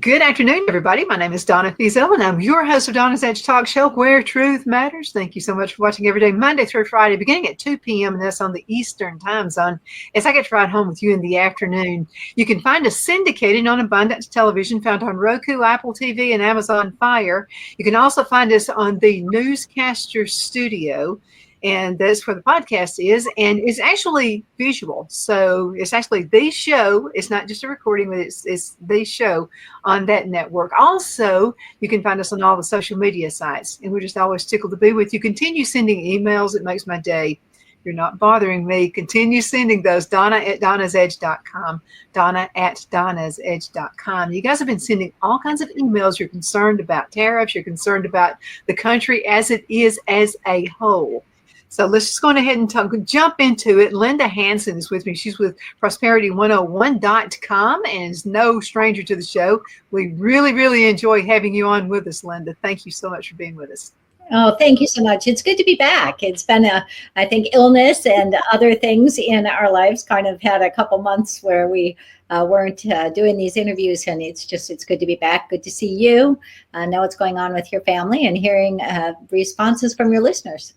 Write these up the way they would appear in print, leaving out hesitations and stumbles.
Good afternoon, everybody. My name is Donna Feazell, and I'm your host of Donna's Edge Talk Show, where truth matters. Thank you so much for watching every day, Monday through Friday, beginning at 2 p.m., and that's on the Eastern Time Zone, as I get to ride home with you in the afternoon. You can find us syndicated on Abundance Television, found on Roku, Apple TV, and Amazon Fire. You can also find us on the Newscaster Studio, and that's where the podcast is, and it's actually visual. So it's actually the show. It's not just a recording, but it's the show on that network. Also, you can find us on all the social media sites, and we're just always tickled to be with you. Continue sending emails. It makes my day. You're not bothering me. Continue sending those. Donna at donnasedge.com. Donna at donnasedge.com. You guys have been sending all kinds of emails. You're concerned about tariffs. You're concerned about the country as it is as a whole. So let's just go ahead and jump into it. Linda Hansen is with me. She's with prosperity101.com and is no stranger to the show. We really, really enjoy having you on with us, Linda. Thank you so much for being with us. Oh, thank you so much. It's good to be back. It's been I think illness and other things in our lives kind of had a couple months where we weren't doing these interviews, and it's good to be back. Good to see you, know what's going on with your family, and hearing responses from your listeners.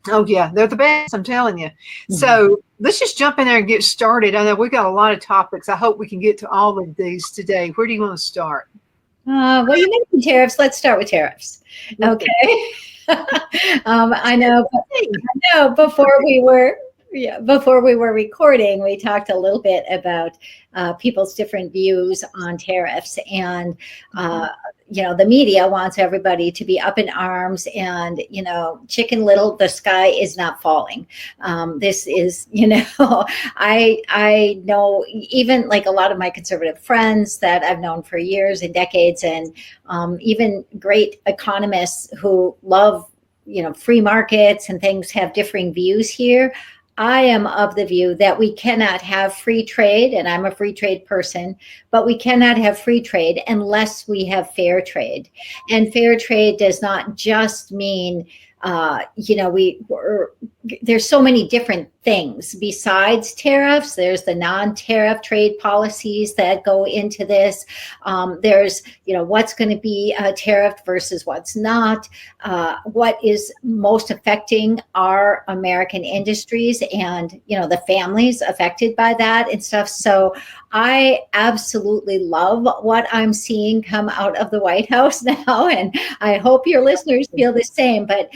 Oh, yeah, they're the best, I'm telling you. Mm-hmm. So let's just jump in there and get started. I know we've got a lot of topics. I hope we can get to all of these today. Where do you want to start? Well, you mentioned tariffs. Let's start with tariffs. Okay. I know before we were recording, we talked a little bit about people's different views on tariffs, and the media wants everybody to be up in arms and, Chicken Little, the sky is not falling. This is, I know even like a lot of my conservative friends that I've known for years and decades, and even great economists who love, free markets and things, have differing views here. I am of the view that we cannot have free trade, and I'm a free trade person, but we cannot have free trade unless we have fair trade. And fair trade does not just mean, there's so many different things besides tariffs. There's the non-tariff trade policies that go into this. There's, what's going to be tariffed versus what's not, what is most affecting our American industries and, the families affected by that and stuff. So I absolutely love what I'm seeing come out of the White House now, and I hope your listeners feel the same. But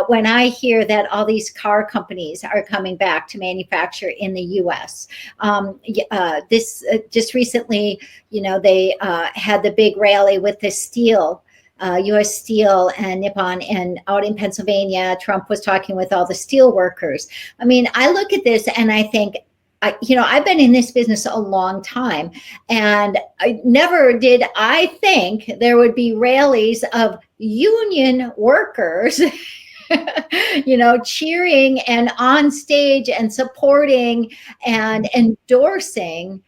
when I hear that all these car companies are coming back to manufacture in the U.S., just recently, they had the big rally with the steel. U.S. Steel and Nippon, and out in Pennsylvania, Trump was talking with all the steel workers. I mean, I look at this and I think, I've been in this business a long time, and I never did I think there would be rallies of union workers cheering and on stage and supporting and endorsing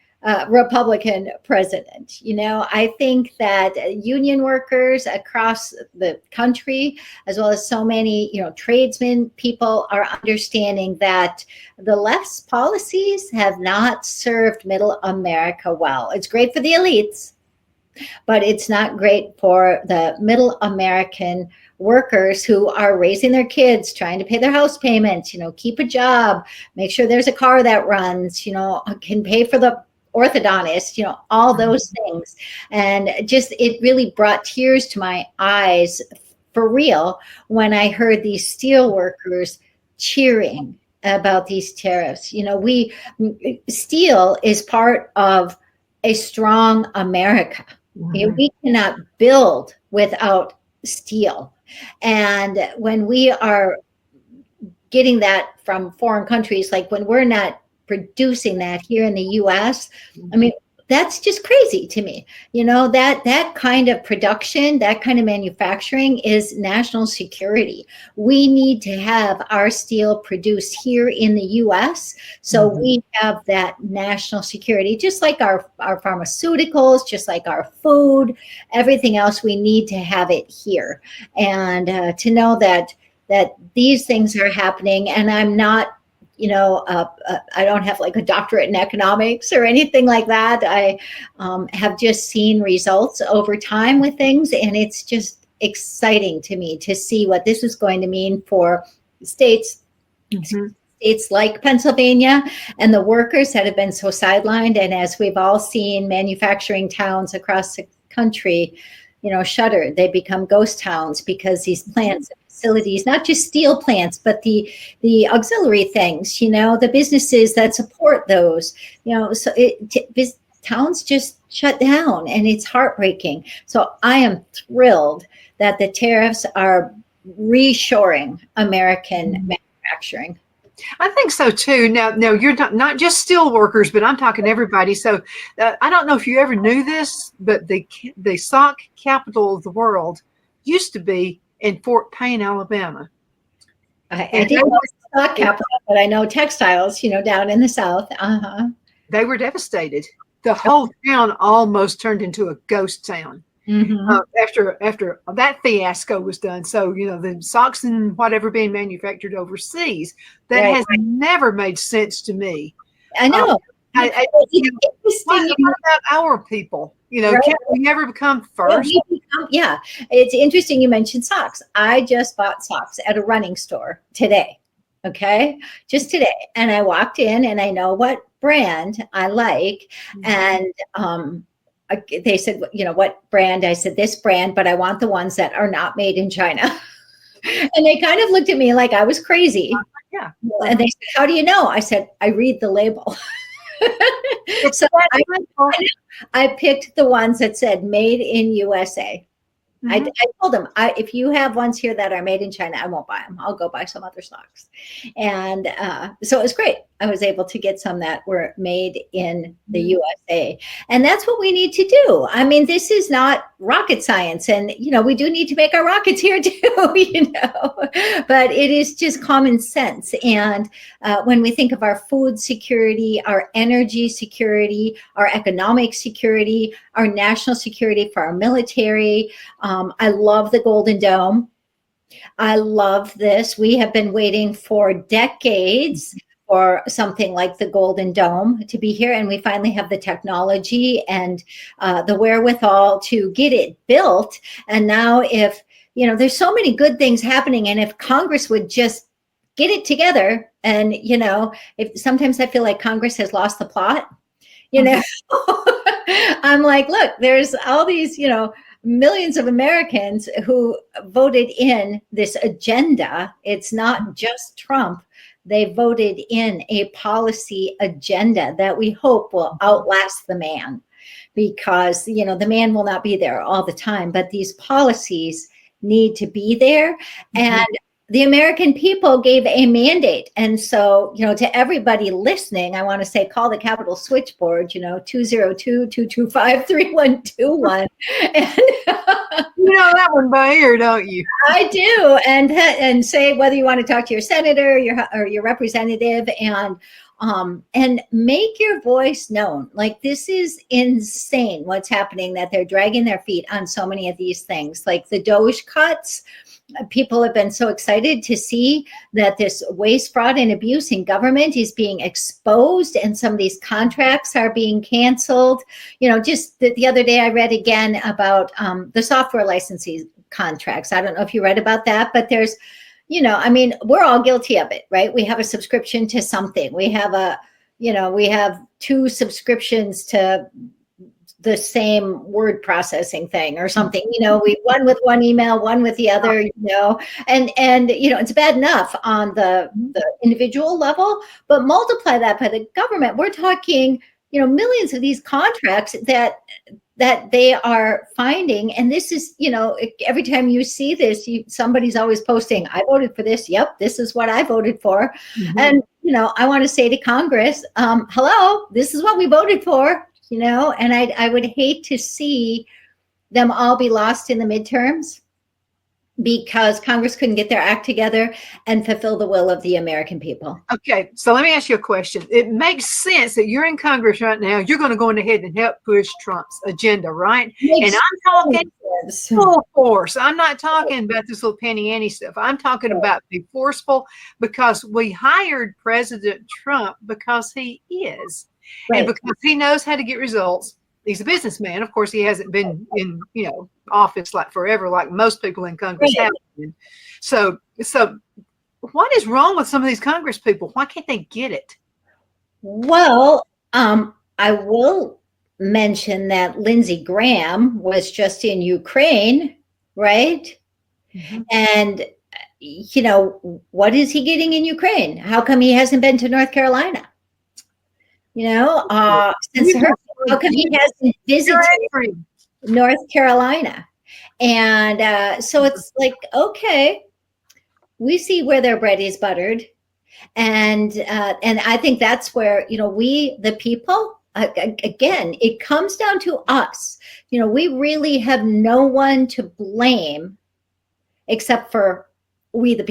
Republican president. I think that union workers across the country, as well as so many, tradesmen, people are understanding that the left's policies have not served middle America well. It's great for the elites, but it's not great for the middle American workers who are raising their kids, trying to pay their house payments, keep a job, make sure there's a car that runs, can pay for the orthodontist, all those things. And it really brought tears to my eyes for real when I heard these steel workers cheering about these tariffs. Steel is part of a strong America. Mm-hmm. We cannot build without steel. And when we are getting that from foreign countries, like when we're not producing that here in the U.S., I mean, that's just crazy to me. That kind of production, that kind of manufacturing is national security. We need to have our steel produced here in the US, so we have that national security, just like our pharmaceuticals, just like our food, everything else. We need to have it here. And to know that these things are happening, and I'm not, I don't have like a doctorate in economics or anything like that. I have just seen results over time with things, and it's just exciting to me to see what this is going to mean for states, states like Pennsylvania, and the workers that have been so sidelined. And as we've all seen, manufacturing towns across the country, shuttered. They become ghost towns because these plants, facilities, not just steel plants, but the auxiliary things, the businesses that support those, so towns just shut down, and it's heartbreaking. So I am thrilled that the tariffs are reshoring American manufacturing. I think so too. Now, you're not just steel workers, but I'm talking everybody. So I don't know if you ever knew this, but the sock capital of the world used to be in Fort Payne, Alabama. I didn't know sock capital, but I know textiles, down in the South. They were devastated. The whole town almost turned into a ghost town. After that fiasco was done. So, the socks and whatever being manufactured overseas, that has never made sense to me. I know. What about our people? Can we never become first? Yeah, it's interesting you mentioned socks. I just bought socks at a running store today. Okay, just today. And I walked in, and I know what brand I like. And they said, what brand? I said, this brand, but I want the ones that are not made in China. And they kind of looked at me like I was crazy. Yeah. And they said, how do you know? I said, I read the label. So I picked the ones that said made in USA. I told them, if you have ones here that are made in China, I won't buy them. I'll go buy some other socks. And so it was great. I was able to get some that were made in the USA. And that's what we need to do. I mean, this is not rocket science. And, we do need to make our rockets here too, but it is just common sense. And when we think of our food security, our energy security, our economic security, our national security for our military, I love the Golden Dome. I love this. We have been waiting for decades for something like the Golden Dome to be here, and we finally have the technology and the wherewithal to get it built. And now if, there's so many good things happening, and if Congress would just get it together, and, if sometimes I feel like Congress has lost the plot, I'm like, look, there's all these, millions of Americans who voted in this agenda. It's not just Trump. They voted in a policy agenda that we hope will outlast the man, because, the man will not be there all the time, but these policies need to be there. And the American people gave a mandate. And so, to everybody listening, I want to say, call the Capitol switchboard, 202-225-3121. And you know that one by ear, don't you? I do. And say whether you want to talk to your senator, your representative, and make your voice known. Like, this is insane what's happening, that they're dragging their feet on so many of these things, like the Doge cuts. People have been so excited to see that this waste, fraud, and abuse in government is being exposed, and some of these contracts are being canceled. Just the other day I read again about the software licensing contracts. I don't know if you read about that, but there's, we're all guilty of it, right? We have a subscription to something. We have we have 2 subscriptions to the same word processing thing or something, we one with one email, one with the other, and it's bad enough on the individual level, but multiply that by the government. We're talking, millions of these contracts that they are finding. And this is, every time you see this, somebody's always posting, I voted for this. Yep. This is what I voted for. And, I want to say to Congress, hello, this is what we voted for. and I would hate to see them all be lost in the midterms because Congress couldn't get their act together and fulfill the will of the American people. Okay, so let me ask you a question. It makes sense that you're in Congress right now. You're going to go ahead and help push Trump's agenda, right? And I'm talking full force. I'm not talking about this little penny ante stuff. I'm talking about be forceful, because we hired President Trump because he is, and because he knows how to get results. He's a businessman. Of course, he hasn't been in, office like forever, like most people in Congress have been. So what is wrong with some of these Congress people? Why can't they get it? Well, I will mention that Lindsey Graham was just in Ukraine, right? Mm-hmm. And, what is he getting in Ukraine? How come he hasn't been to North Carolina? How come he hasn't visited North Carolina? And so it's like, okay, we see where their bread is buttered. And I think that's where, we, the people, again, it comes down to us. We really have no one to blame except for we, the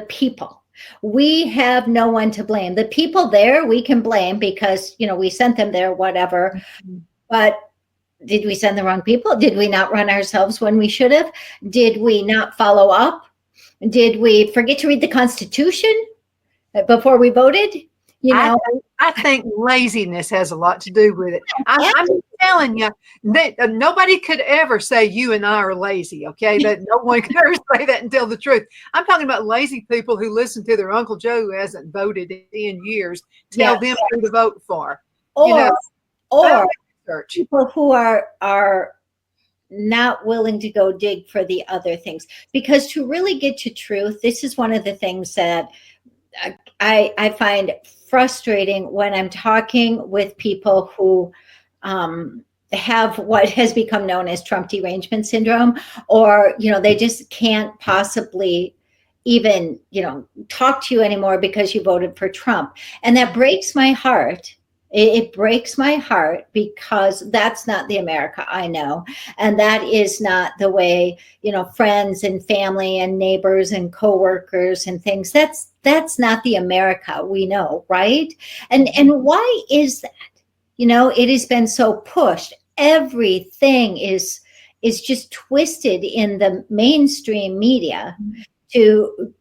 people. We have no one to blame. The people there, we can blame because, we sent them there, whatever. Mm-hmm. But did we send the wrong people? Did we not run ourselves when we should have? Did we not follow up? Did we forget to read the Constitution before we voted? I think laziness has a lot to do with it. I'm telling you that nobody could ever say you and I are lazy, okay? That no one could ever say that and tell the truth. I'm talking about lazy people who listen to their Uncle Joe who hasn't voted in years, tell them who to vote for. Or people who are not willing to go dig for the other things. Because to really get to truth, this is one of the things that I find frustrating when I'm talking with people who have what has become known as Trump derangement syndrome, or, they just can't possibly even, talk to you anymore because you voted for Trump. And that breaks my heart. It breaks my heart because that's not the America I know. And that is not the way, friends and family and neighbors and coworkers and things, that's not the America we know, right? And why is that? It has been so pushed. Everything is just twisted in the mainstream media to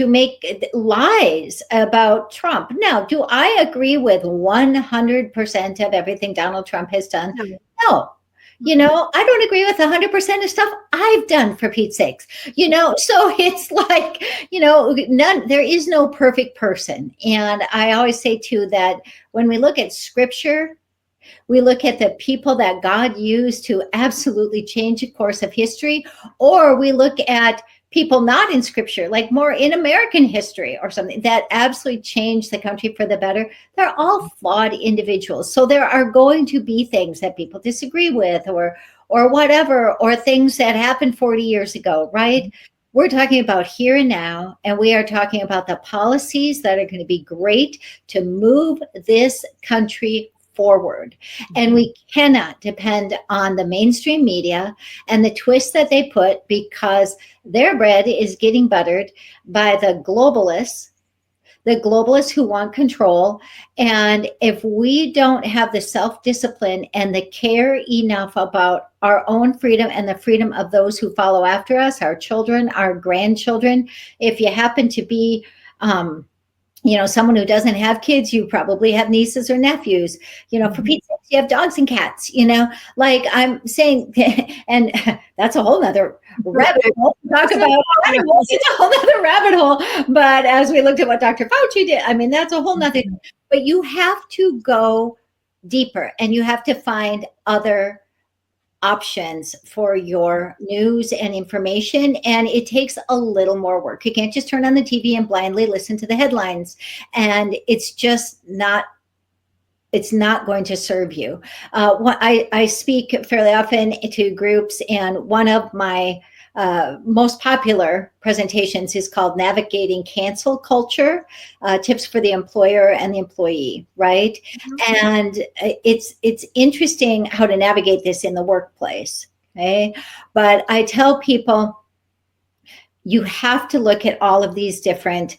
make lies about Trump. Now, do I agree with 100% of everything Donald Trump has done? No. I don't agree with 100% of stuff I've done, for Pete's sakes. So it's like, there is no perfect person. And I always say too that when we look at scripture, we look at the people that God used to absolutely change the course of history, or we look at people not in scripture, like more in American history or something that absolutely changed the country for the better. They're all flawed individuals. So there are going to be things that people disagree with or whatever, or things that happened 40 years ago, right? We're talking about here and now, and we are talking about the policies that are going to be great to move this country forward. And we cannot depend on the mainstream media and the twist that they put, because their bread is getting buttered by the globalists who want control. And if we don't have the self-discipline and the care enough about our own freedom and the freedom of those who follow after us, our children, our grandchildren, if you happen to be someone who doesn't have kids, you probably have nieces or nephews, for Pete's sake, you have dogs and cats, like I'm saying, and that's a whole nother rabbit hole to talk about animals. It's a whole nother rabbit hole. But as we looked at what Dr. Fauci did, that's a whole nother, but you have to go deeper and you have to find other options for your news and information. And it takes a little more work. You can't just turn on the TV and blindly listen to the headlines. And it's just not, it's not going to serve you. I speak fairly often to groups, and one of my most popular presentations is called Navigating Cancel Culture, Tips for the Employer and the Employee, right? Mm-hmm. And it's interesting how to navigate this in the workplace, okay? But I tell people, you have to look at all of these different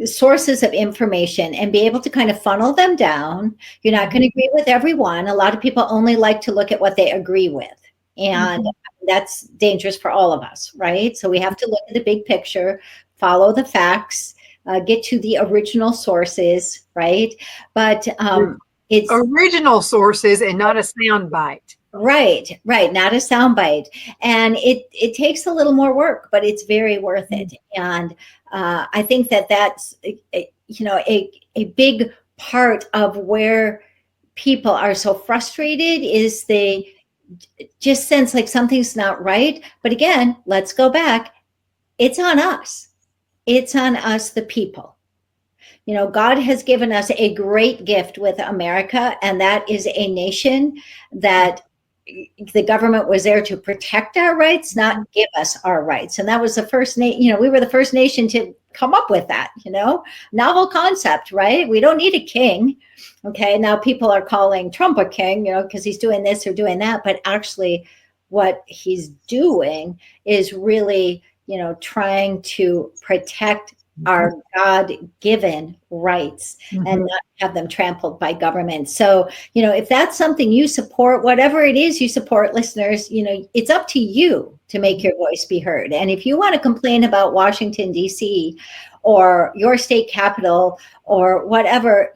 sources of information and be able to kind of funnel them down. You're not going to agree with everyone. A lot of people only like to look at what they agree with. And that's dangerous for all of us, right? So we have to look at the big picture, follow the facts, get to the original sources, right? But it's original sources and not a sound bite. Right. Not a soundbite. And it takes a little more work, but it's very worth it. And I think that's, a big part of where people are so frustrated is they just sense like something's not right. But again, let's go back. It's on us. It's on us, the people. God has given us a great gift with America, and that is a nation that the government was there to protect our rights, not give us our rights. And that was the first nation, we were the first nation to come up with that, novel concept, right? We don't need a king. Okay. Now people are calling Trump a king, because he's doing this or doing that. But actually what he's doing is really, trying to protect our God-given rights and not have them trampled by government. So, if that's something you support, whatever it is you support, listeners, it's up to you to make your voice be heard. And if you want to complain about Washington, D.C. or your state capital or whatever,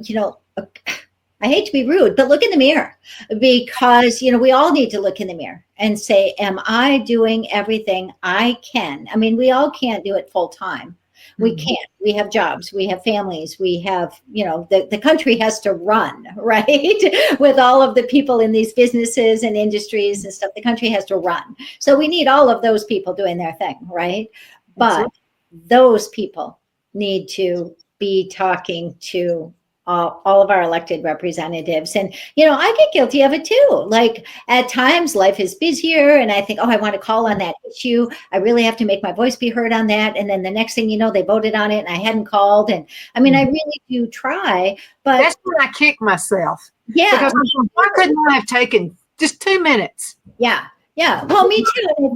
I hate to be rude, but look in the mirror, because, we all need to look in the mirror and say, am I doing everything I can? I mean, we all can't do it full time. We can't. We have jobs. We have families. We have, the country has to run, right? With all of the people in these businesses and industries and stuff, the country has to run. So we need all of those people doing their thing, right? But those people need to be talking to all of our elected representatives. And, I get guilty of it too. Like at times life is busier and I think, I want to call on that issue. I really have to make my voice be heard on that. And then the next thing you know, they voted on it and I hadn't called. And I mean, I really do try, but that's when I kick myself. Yeah. Because why couldn't I have taken just 2 minutes? Yeah. Well, me too.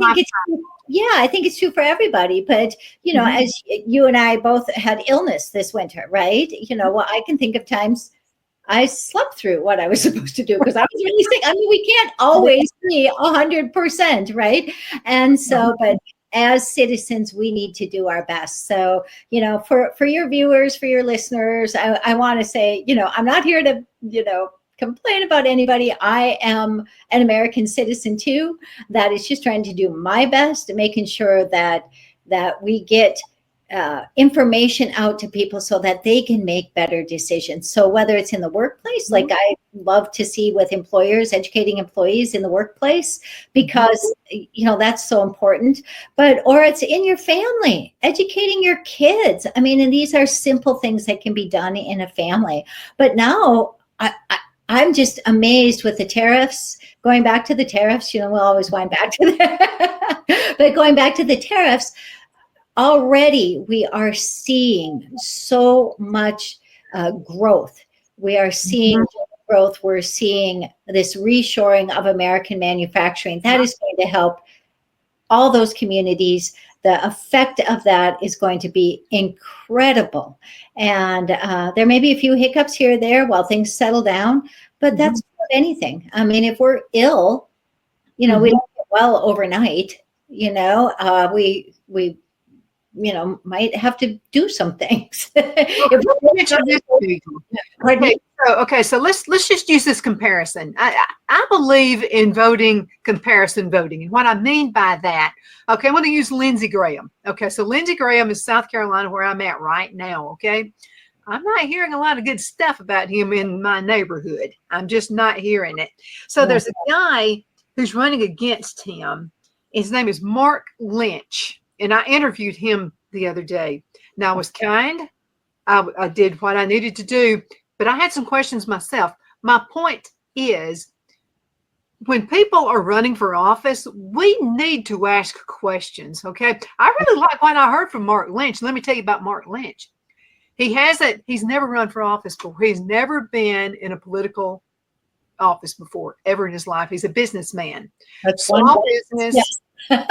I think it's true for everybody. But, as you and I both had illness this winter, right? Well, I can think of times I slept through what I was supposed to do because I was really sick. I mean, we can't always be 100%, right? And so, but as citizens, we need to do our best. So, for your viewers, for your listeners, I want to say, I'm not here to, complain about anybody. I am an American citizen too, that is just trying to do my best, making sure that we get information out to people so that they can make better decisions. So whether it's in the workplace, like I love to see with employers, educating employees in the workplace, because, that's so important, or it's in your family, educating your kids. I mean, and these are simple things that can be done in a family. But now I'm just amazed with the tariffs, going back to the tariffs, we'll always wind back to that, but going back to the tariffs, already we are seeing so much growth. We are seeing growth. We're seeing this reshoring of American manufacturing. That is going to help all those communities. The effect of that is going to be incredible. And there may be a few hiccups here or there while things settle down, but that's not anything. I mean, if we're ill, we don't get well overnight, we might have to do some things. So let's just use this comparison. I believe in comparison voting. And what I mean by that, okay, I'm going to use Lindsey Graham. Okay, so Lindsey Graham is South Carolina, where I'm at right now, okay? I'm not hearing a lot of good stuff about him in my neighborhood. I'm just not hearing it. So there's a guy who's running against him. His name is Mark Lynch. And I interviewed him the other day. Now, I was kind. I did what I needed to do, but I had some questions myself. My point is, when people are running for office, we need to ask questions. Okay. I really like what I heard from Mark Lynch. Let me tell you about Mark Lynch. He's never run for office before. He's never been in a political office before, ever in his life. He's a businessman. That's Small business. Yes.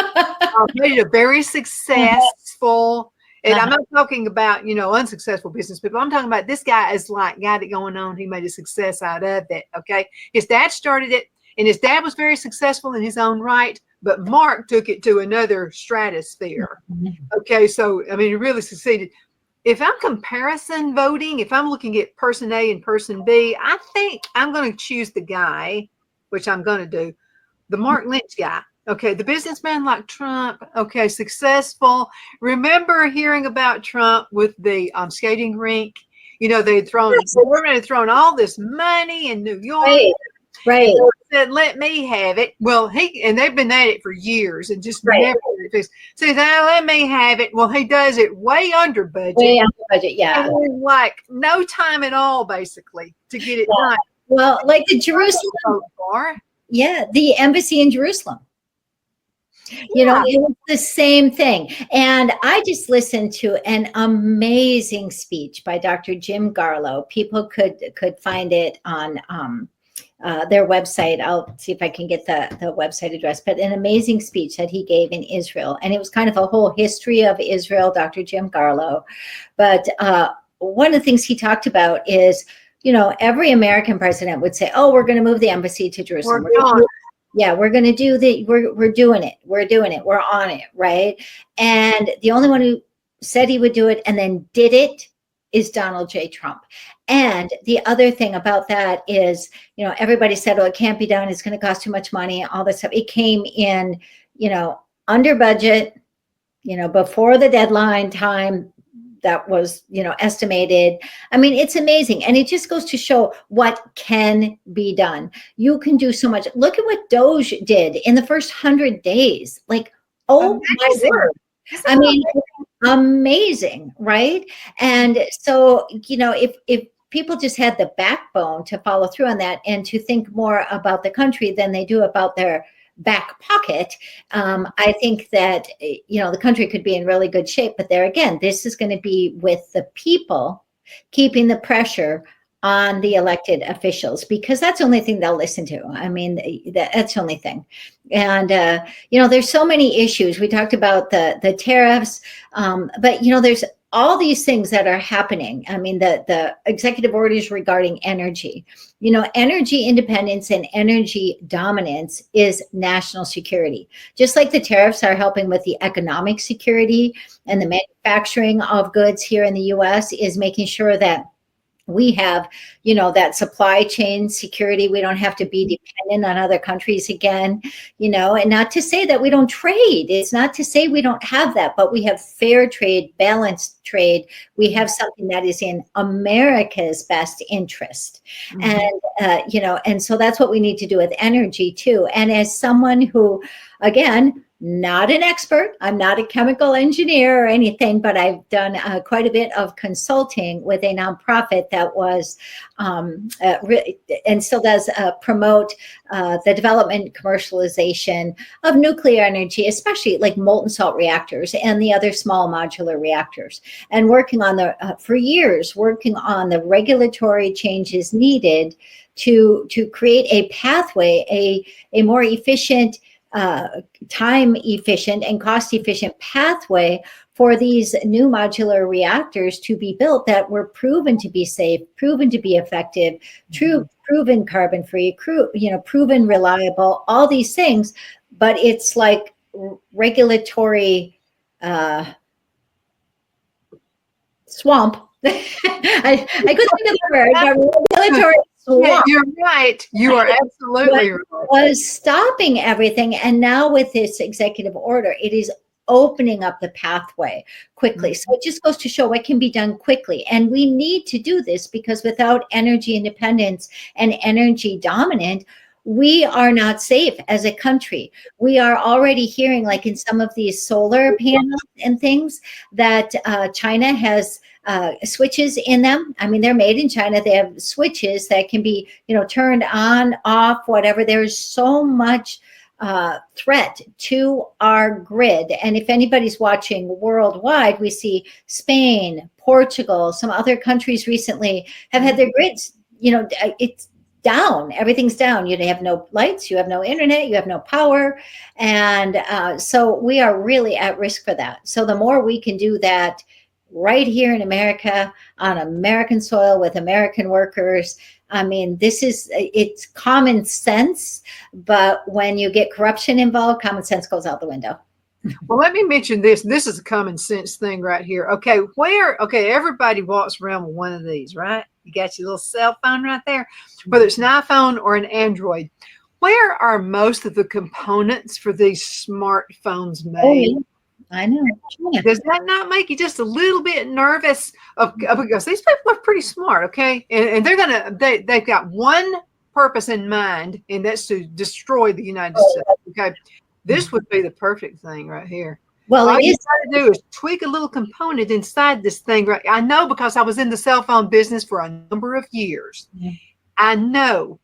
Made it a very successful, and I'm not talking about, unsuccessful business people. I'm talking about this guy is like got it going on. He made a success out of it. Okay. His dad started it, and his dad was very successful in his own right, but Mark took it to another stratosphere. Okay. So, I mean, he really succeeded. If I'm comparison voting, if I'm looking at person A and person B, I think I'm going to choose the guy, which I'm going to do, the Mark Lynch guy. Okay, the businessman like Trump. Okay, successful. Remember hearing about Trump with the skating rink? They'd thrown all this money in New York. Right. Said, let me have it. Well, they've been at it for years and just never fixed. Says, let me have it. Well, he does it way under budget. Way under budget, yeah. And like no time at all, basically, to get it done. Well, like the Jerusalem. Yeah, the embassy in Jerusalem. It was the same thing. And I just listened to an amazing speech by Dr. Jim Garlow. People could find it on their website. I'll see if I can get the website address, but an amazing speech that he gave in Israel. And it was kind of a whole history of Israel, Dr. Jim Garlow. But one of the things he talked about is, every American president would say, oh, we're going to move the embassy to Jerusalem. We're going to do we're doing it. We're doing it. We're on it. Right. And the only one who said he would do it and then did it is Donald J. Trump. And the other thing about that is, everybody said, oh, it can't be done. It's going to cost too much money, all this stuff. It came in, under budget, before the deadline time that was, estimated. I mean, it's amazing. And it just goes to show what can be done. You can do so much. Look at what Doge did in the first 100 days. Like, oh my word. I mean, amazing, right? And so, if people just had the backbone to follow through on that and to think more about the country than they do about their back pocket, I think that, the country could be in really good shape. But there again, this is going to be with the people keeping the pressure on the elected officials, because that's the only thing they'll listen to. I mean, that's the only thing. And, there's so many issues. We talked about the tariffs, but, there's all these things that are happening. I mean, the executive orders regarding energy, energy independence and energy dominance is national security. Just like the tariffs are helping with the economic security and the manufacturing of goods here in the U.S. is making sure that we have, that supply chain security. We don't have to be dependent on other countries again, and not to say that we don't trade. It's not to say we don't have that, but we have fair trade, balanced trade. We have something that is in America's best interest. And, and so that's what we need to do with energy too. And as someone who, again, not an expert. I'm not a chemical engineer or anything, but I've done quite a bit of consulting with a nonprofit that was and still does promote the development, commercialization of nuclear energy, especially like molten salt reactors and the other small modular reactors, and working on for years, working on the regulatory changes needed to create a pathway, a more efficient, time efficient and cost efficient pathway for these new modular reactors to be built that were proven to be safe, proven to be effective, proven carbon free, proven reliable, all these things. But it's like regulatory swamp. I couldn't think of the word, but regulatory swamp. Yeah, you're right. You are absolutely right. Was stopping everything. And now with this executive order, it is opening up the pathway quickly. So it just goes to show what can be done quickly. And we need to do this because without energy independence and energy dominant, we are not safe as a country. We are already hearing, like in some of these solar panels and things, that China has switches in them. I mean, they're made in China. They have switches that can be, turned on, off, whatever. There's so much threat to our grid. And if anybody's watching worldwide, we see Spain, Portugal, some other countries recently have had their grids, it's down. Everything's down. You have no lights, you have no internet, you have no power. And so we are really at risk for that. So the more we can do that right here in America, on American soil with American workers, I mean, it's common sense, but when you get corruption involved, common sense goes out the window. Well, let me mention this. This is a common sense thing right here. Okay, everybody walks around with one of these, right? You got your little cell phone right there, whether it's an iPhone or an Android. Where are most of the components for these smartphones made? Oh, yeah. I know. Does that not make you just a little bit nervous? Because these people are pretty smart, okay? And they've got one purpose in mind, and that's to destroy the United States, okay? This would be the perfect thing right here. Well, all you got to do is tweak a little component inside this thing. Right? I know, because I was in the cell phone business for a number of years. Yeah. I know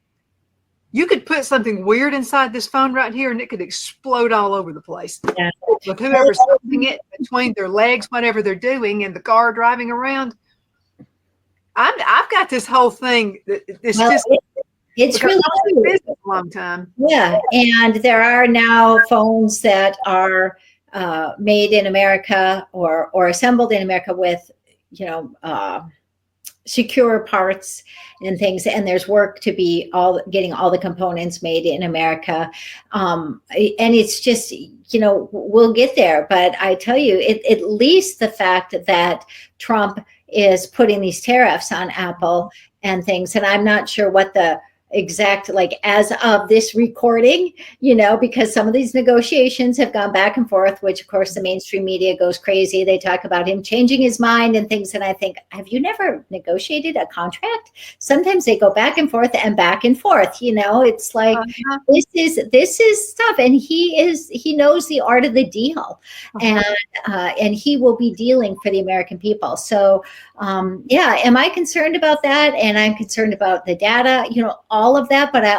you could put something weird inside this phone right here, and it could explode all over the place. Yeah. With whoever's holding it between their legs, whatever they're doing, and the car driving around. I've got this whole thing. It's really a long time. Yeah, and there are now phones that are made in America or assembled in America with, secure parts and things. And there's work to be getting all the components made in America. And it's just, we'll get there. But I tell you, at least the fact that Trump is putting these tariffs on Apple and things, and I'm not sure what the exact, as of this recording, because some of these negotiations have gone back and forth, which of course the mainstream media goes crazy. They talk about him changing his mind and things. And I think, have you never negotiated a contract? Sometimes they go back and forth and back and forth. It's like, this is stuff. And he knows the art of the deal, and he will be dealing for the American people. So am I concerned about that? And I'm concerned about the data, all of that. But I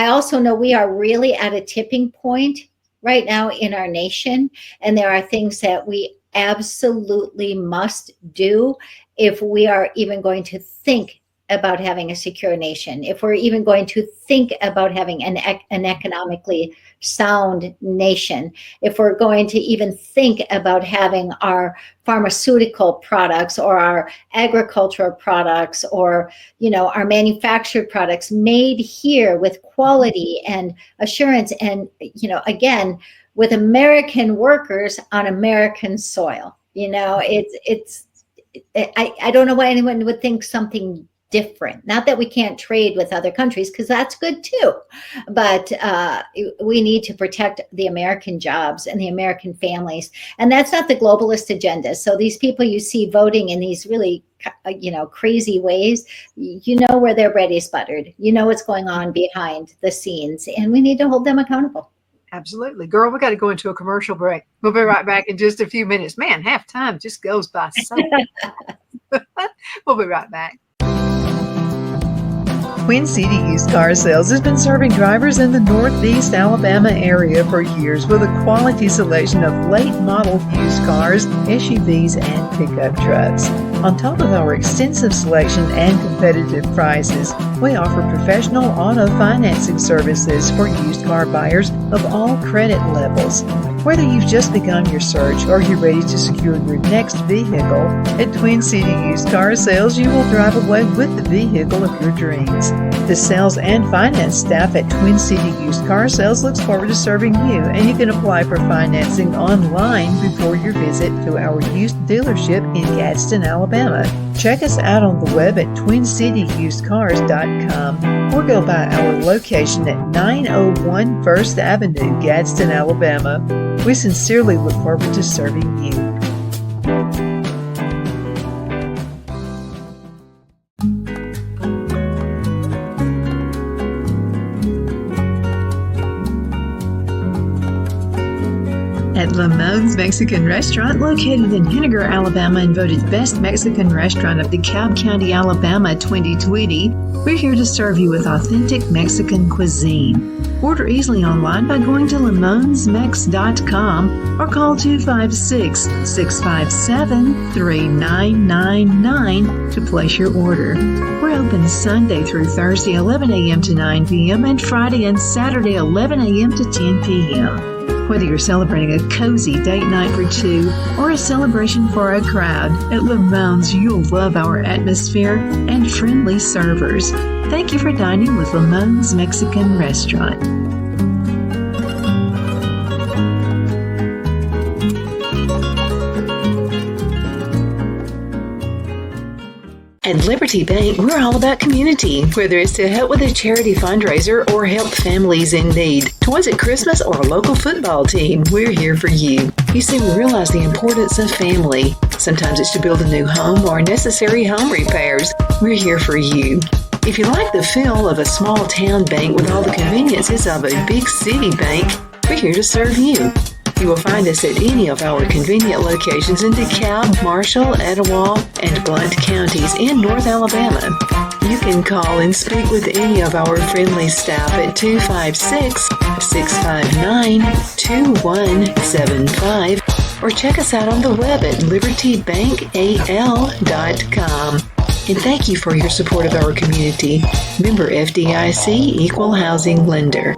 also know we are really at a tipping point right now in our nation. And there are things that we absolutely must do if we are even going to think about having a secure nation, if we're even going to think about having an economically sound nation, if we're going to even think about having our pharmaceutical products or our agricultural products or, our manufactured products made here with quality and assurance and, again, with American workers on American soil. I don't know why anyone would think something different. Not that we can't trade with other countries, because that's good too. But we need to protect the American jobs and the American families. And that's not the globalist agenda. So these people you see voting in these really, crazy ways, where their bread is buttered. What's going on behind the scenes. And we need to hold them accountable. Absolutely. Girl, we got to go into a commercial break. We'll be right back in just a few minutes. Man, half time just goes by so fast. We'll be right back. Twin City Used Car Sales has been serving drivers in the Northeast Alabama area for years with a quality selection of late model used cars, SUVs, and pickup trucks. On top of our extensive selection and competitive prices, we offer professional auto financing services for used car buyers of all credit levels. Whether you've just begun your search or you're ready to secure your next vehicle, at Twin City Used Car Sales, you will drive away with the vehicle of your dreams. The sales and finance staff at Twin City Used Car Sales looks forward to serving you, and you can apply for financing online before your visit to our used dealership in Gadsden, Alabama. Check us out on the web at twincityusedcars.com or go by our location at 901 First Avenue, Gadsden, Alabama. We sincerely look forward to serving you. At Lamone's Mexican Restaurant, located in Henniger, Alabama, and voted Best Mexican Restaurant of DeKalb County, Alabama 2020, we're here to serve you with authentic Mexican cuisine. Order easily online by going to lamonsmex.com or call 256-657-3999 to place your order. We're open Sunday through Thursday, 11 a.m. to 9 p.m. and Friday and Saturday, 11 a.m. to 10 p.m. Whether you're celebrating a cozy date night for two or a celebration for a crowd, at Lamone's you'll love our atmosphere and friendly servers. Thank you for dining with Lamone's Mexican Restaurant. At Liberty Bank, we're all about community, whether it's to help with a charity fundraiser or help families in need. Toys at Christmas or a local football team, we're here for you. You see, we realize the importance of family. Sometimes it's to build a new home or necessary home repairs. We're here for you. If you like the feel of a small town bank with all the conveniences of a big city bank, we're here to serve you. You will find us at any of our convenient locations in DeKalb, Marshall, Etowah, and Blount counties in North Alabama. You can call and speak with any of our friendly staff at 256-659-2175 or check us out on the web at libertybankal.com. And thank you for your support of our community. Member FDIC Equal Housing Lender.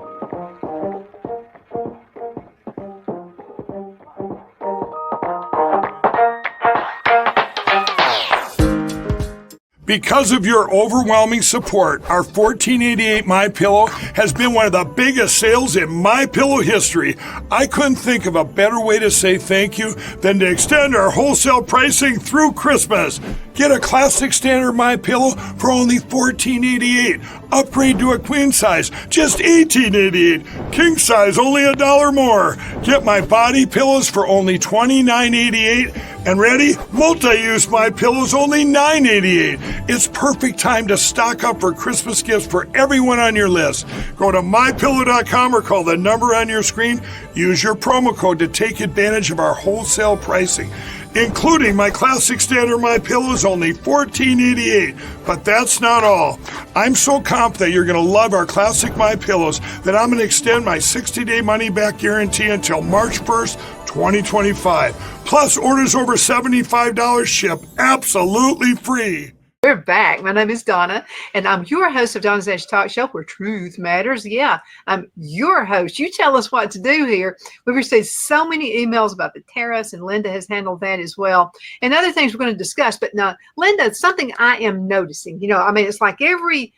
Because of your overwhelming support, our 1488 MyPillow has been one of the biggest sales in MyPillow history. I couldn't think of a better way to say thank you than to extend our wholesale pricing through Christmas. Get a classic standard MyPillow for only $14.88. Upgrade to a queen size, just $18.88. King size, only $1 more. Get my body pillows for only $29.88. And ready? Multi-use MyPillows, only $9.88. It's perfect time to stock up for Christmas gifts for everyone on your list. Go to MyPillow.com or call the number on your screen. Use your promo code to take advantage of our wholesale pricing, including my classic standard MyPillows, only $14.88. But that's not all. I'm so confident you're going to love our classic MyPillows that I'm going to extend my 60-day money-back guarantee until March 1st, 2025. Plus, orders over $75 ship absolutely free. We're back. My name is Donna, and I'm your host of Donna's Edge Talk Show, where truth matters. Yeah, I'm your host. You tell us what to do here. We've received so many emails about the tariffs, and Linda has handled that as well, and other things we're going to discuss. But now, Linda, it's something I am noticing. You know, I mean, it's like every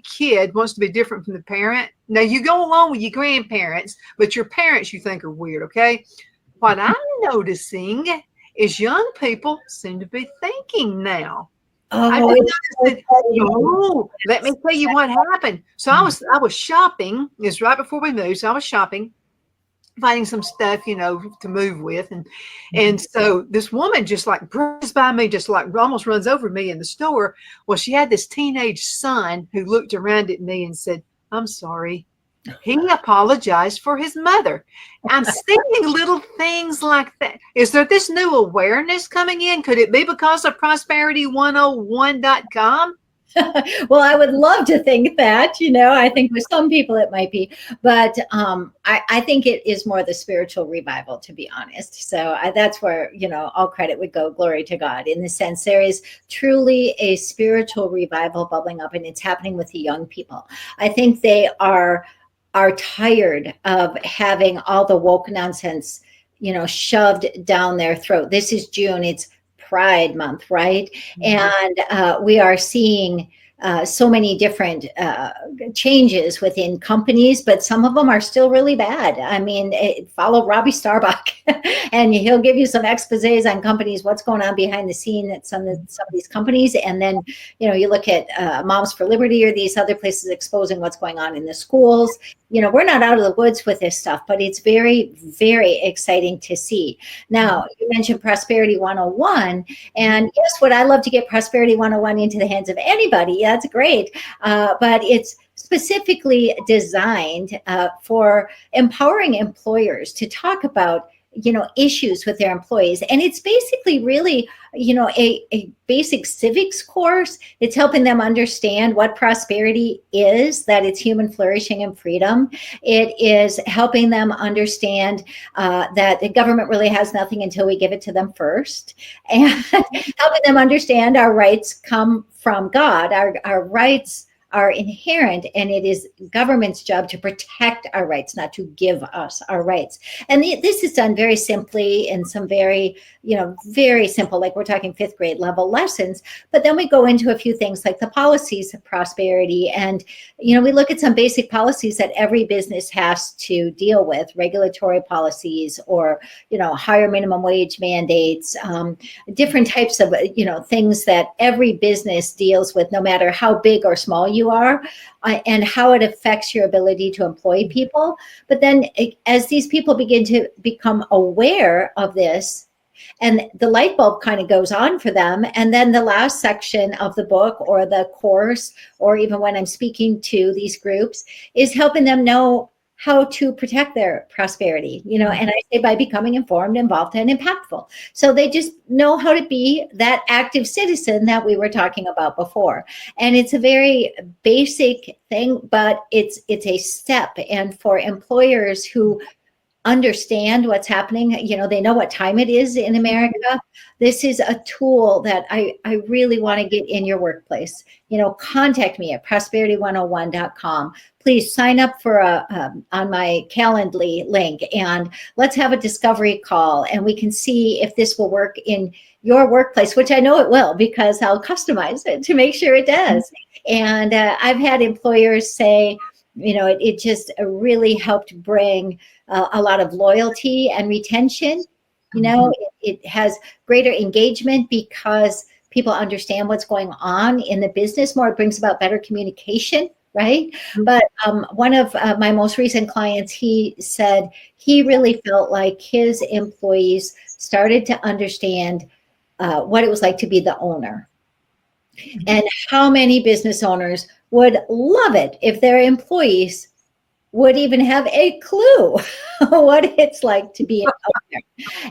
kid wants to be different from the parent. Now, you go along with your grandparents, but your parents you think are weird, okay? What I'm noticing is young people seem to be thinking now. Oh, let me tell you what happened. So I was shopping. It's right before we moved. So I was shopping, finding some stuff, you know, to move with. And so this woman just like brushes by me, just like almost runs over me in the store. Well, she had this teenage son who looked around at me and said, "I'm sorry." He apologized for his mother. I'm seeing little things like that. Is there this new awareness coming in? Could it be because of prosperity101.com? Well, I would love to think that, you know, I think with some people it might be, but I think it is more the spiritual revival, to be honest. So that's where, you know, all credit would go, glory to God, in the sense there is truly a spiritual revival bubbling up, and it's happening with the young people. I think they are tired of having all the woke nonsense, you know, shoved down their throat. This is June. It's Pride Month, right? Mm-hmm. And we are seeing so many different changes within companies, but some of them are still really bad. I mean, follow Robbie Starbuck and he'll give you some exposés on companies, what's going on behind the scene at some of these companies. And then, you know, you look at Moms for Liberty or these other places exposing what's going on in the schools. You know, we're not out of the woods with this stuff, but it's very, very exciting to see. Now, you mentioned Prosperity 101, and yes, would I love to get Prosperity 101 into the hands of anybody? That's great. But it's specifically designed for empowering employers to talk about, issues with their employees. And it's basically really, a basic civics course. It's helping them understand what prosperity is, that it's human flourishing and freedom. It is helping them understand that the government really has nothing until we give it to them first, and helping them understand our rights come from God. Our rights are inherent, and it is government's job to protect our rights, not to give us our rights. And this is done very simply in some very, very simple, like we're talking 5th grade level lessons. But then we go into a few things like the policies of prosperity. And, we look at some basic policies that every business has to deal with, regulatory policies or, higher minimum wage mandates, different types of, things that every business deals with, no matter how big or small you are, and how it affects your ability to employ people. But then as these people begin to become aware of this, and the light bulb kind of goes on for them, and then the last section of the book or the course, or even when I'm speaking to these groups, is helping them know how to protect their prosperity, and I say by becoming informed, involved, and impactful. So they just know how to be that active citizen that we were talking about before. And it's a very basic thing, but it's a step. And for employers who understand what's happening, they know what time it is in America. This is a tool that I really want to get in your workplace. Contact me at prosperity101.com. Please sign up for on my Calendly link, and let's have a discovery call, and we can see if this will work in your workplace, which I know it will, because I'll customize it to make sure it does. And I've had employers say, it just really helped bring a lot of loyalty and retention. It has greater engagement because people understand what's going on in the business more. It brings about better communication, right? But one of my most recent clients, he said he really felt like his employees started to understand what it was like to be the owner. And how many business owners would love it if their employees would even have a clue what it's like to be an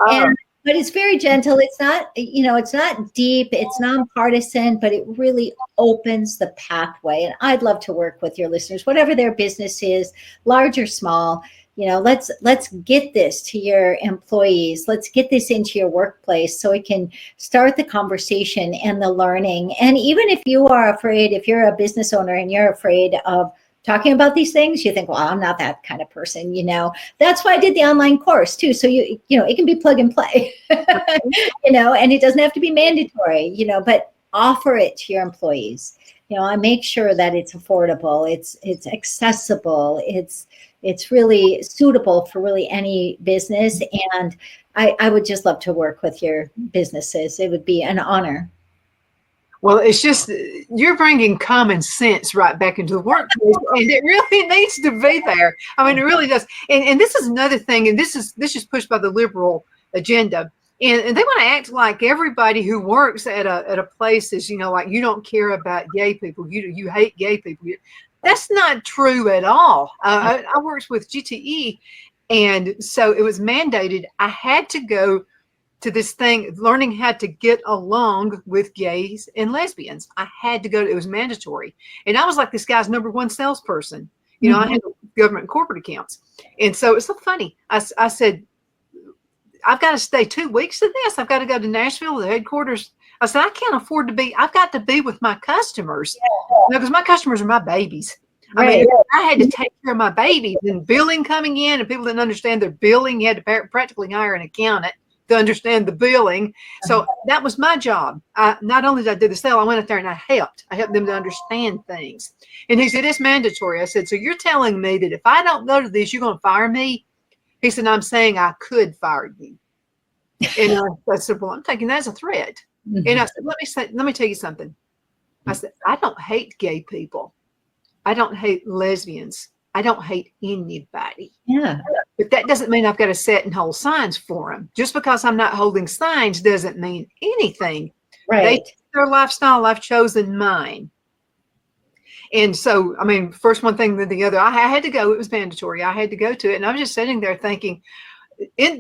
owner. But it's very gentle. It's not, it's not deep. It's nonpartisan, but it really opens the pathway. And I'd love to work with your listeners, whatever their business is, large or small. Let's get this to your employees. Let's get this into your workplace so it can start the conversation and the learning. And even if you are afraid, if you're a business owner and you're afraid of talking about these things, you think, well, I'm not that kind of person, That's why I did the online course too. So it can be plug and play, and it doesn't have to be mandatory, but offer it to your employees. I make sure that it's affordable, it's accessible, it's really suitable for really any business. And I would just love to work with your businesses. It would be an honor. Well, it's just, you're bringing common sense right back into the workplace, and it really needs to be there. I mean, it really does. And this is another thing, and this is pushed by the liberal agenda. And they want to act like everybody who works at a place is, like you don't care about gay people, you hate gay people. That's not true at all. I worked with GTE, and so it was mandated. I had to go to this thing, learning how to get along with gays and lesbians. I had to go. It was mandatory. And I was like this guy's number one salesperson. I had government and corporate accounts. And so it's so funny. I said, I've got to stay 2 weeks to this. I've got to go to Nashville, the headquarters. I said, I can't afford to be, I've got to be with my customers. Because my customers are my babies. I mean, I had to take care of my babies, and billing coming in, and people didn't understand their billing. You had to practically hire an accountant to understand the billing. So that was my job. Not only did I do the sale, I went out there and I helped them to understand things. And he said, it's mandatory. I said, so you're telling me that if I don't go to this, you're going to fire me? He said, I'm saying I could fire you. And I said, well, I'm taking that as a threat. And I said, let me tell you something. I said, I don't hate gay people. I don't hate lesbians. I don't hate anybody. Yeah. But that doesn't mean I've got to sit and hold signs for them. Just because I'm not holding signs doesn't mean anything. Right. They choose their lifestyle. I've chosen mine. And so, I mean, first one thing then the other, I had to go. It was mandatory. I had to go to it. And I was just sitting there thinking,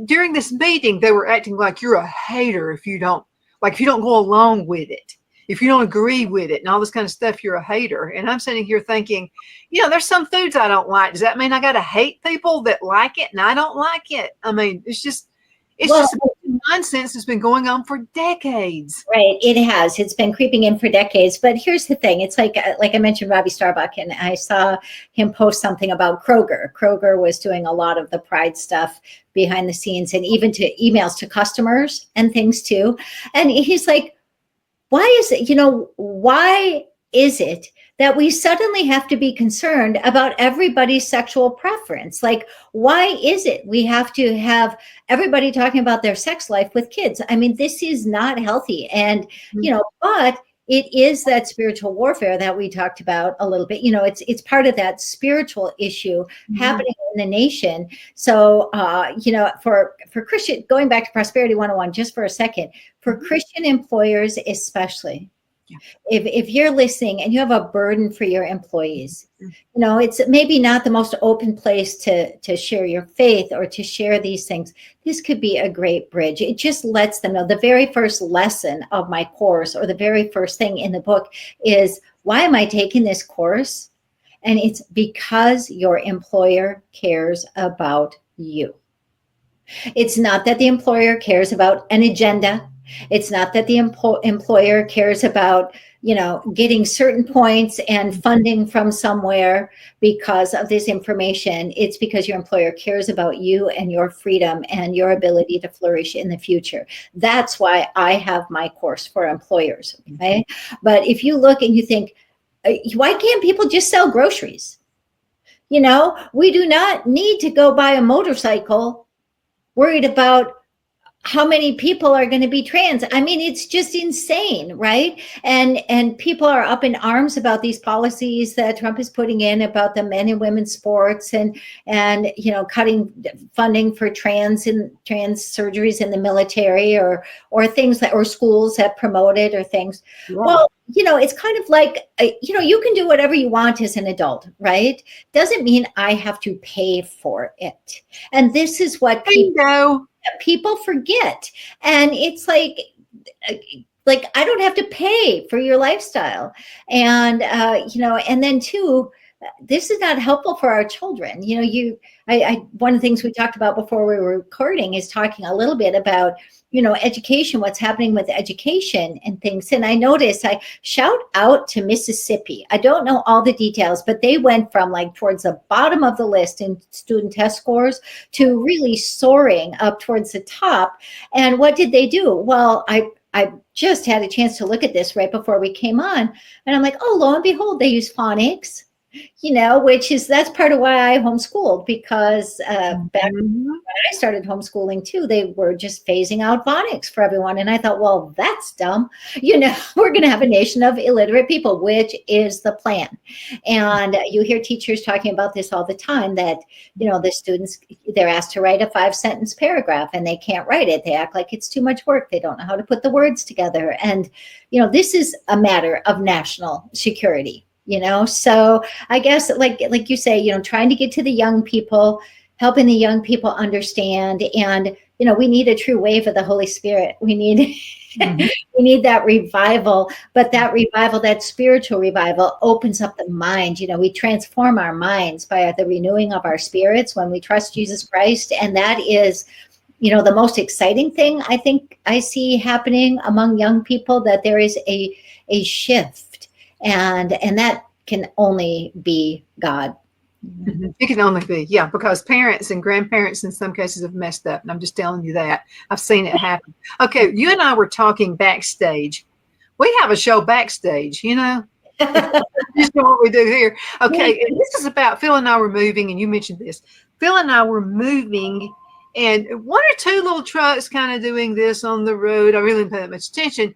during this meeting, they were acting like you're a hater if you don't go along with it, if you don't agree with it and all this kind of stuff, you're a hater. And I'm sitting here thinking, there's some foods I don't like. Does that mean I got to hate people that like it and I don't like it? I mean, it's just nonsense that's been going on for decades. Right. It has. It's been creeping in for decades. But here's the thing. It's like I mentioned, Robbie Starbuck, and I saw him post something about Kroger. Kroger was doing a lot of the pride stuff behind the scenes and even to emails to customers and things too. And he's like, why is it that we suddenly have to be concerned about everybody's sexual preference? Like, why is it we have to have everybody talking about their sex life with kids? I mean, this is not healthy. And, but it is that spiritual warfare that we talked about a little bit. It's part of that spiritual issue happening in the nation. So, for Christian, going back to Prosperity 101, just for a second, for Christian employers especially, if you're listening and you have a burden for your employees, it's maybe not the most open place to share your faith or to share these things. This could be a great bridge. It just lets them know. The very first lesson of my course, or the very first thing in the book, is, why am I taking this course? And it's because your employer cares about you. It's not that the employer cares about an agenda. It's not that the employer cares about, getting certain points and funding from somewhere because of this information. It's because your employer cares about you and your freedom and your ability to flourish in the future. That's why I have my course for employers. Okay. But if you look and you think, why can't people just sell groceries? We do not need to go buy a motorcycle worried about how many people are going to be trans. I mean, it's just insane, right? And people are up in arms about these policies that Trump is putting in about the men and women's sports and cutting funding for trans surgeries in the military or things or schools that promote it or things. Yeah. Well, it's kind of like, you can do whatever you want as an adult, right? Doesn't mean I have to pay for it. And this is what people forget. And it's like I don't have to pay for your lifestyle. And, and then too, this is not helpful for our children. One of the things we talked about before we were recording is talking a little bit about, education, what's happening with education and things. And I noticed, I shout out to Mississippi. I don't know all the details, but they went from towards the bottom of the list in student test scores to really soaring up towards the top. And what did they do? Well, I just had a chance to look at this right before we came on. And I'm like, oh, lo and behold, they use phonics. That's part of why I homeschooled, because back when I started homeschooling too, they were just phasing out phonics for everyone. And I thought, well, that's dumb. We're going to have a nation of illiterate people, which is the plan. And you hear teachers talking about this all the time, that, the students, they're asked to write a 5-sentence paragraph and they can't write it. They act like it's too much work. They don't know how to put the words together. And, this is a matter of national security. So I guess like you say, trying to get to the young people, helping the young people understand. And, we need a true wave of the Holy Spirit. We need, we need that revival, but that revival, that spiritual revival, opens up the mind. We transform our minds by the renewing of our spirits when we trust Jesus Christ. And that is, the most exciting thing I think I see happening among young people, that there is a shift. And that can only be God. It can only be, because parents and grandparents in some cases have messed up. And I'm just telling you that. I've seen it happen. Okay, you and I were talking backstage. We have a show backstage, Just what we do here. Okay, and this is about Phil and I were moving, and you mentioned this. Phil and I were moving, and one or two little trucks kind of doing this on the road. I really didn't pay that much attention.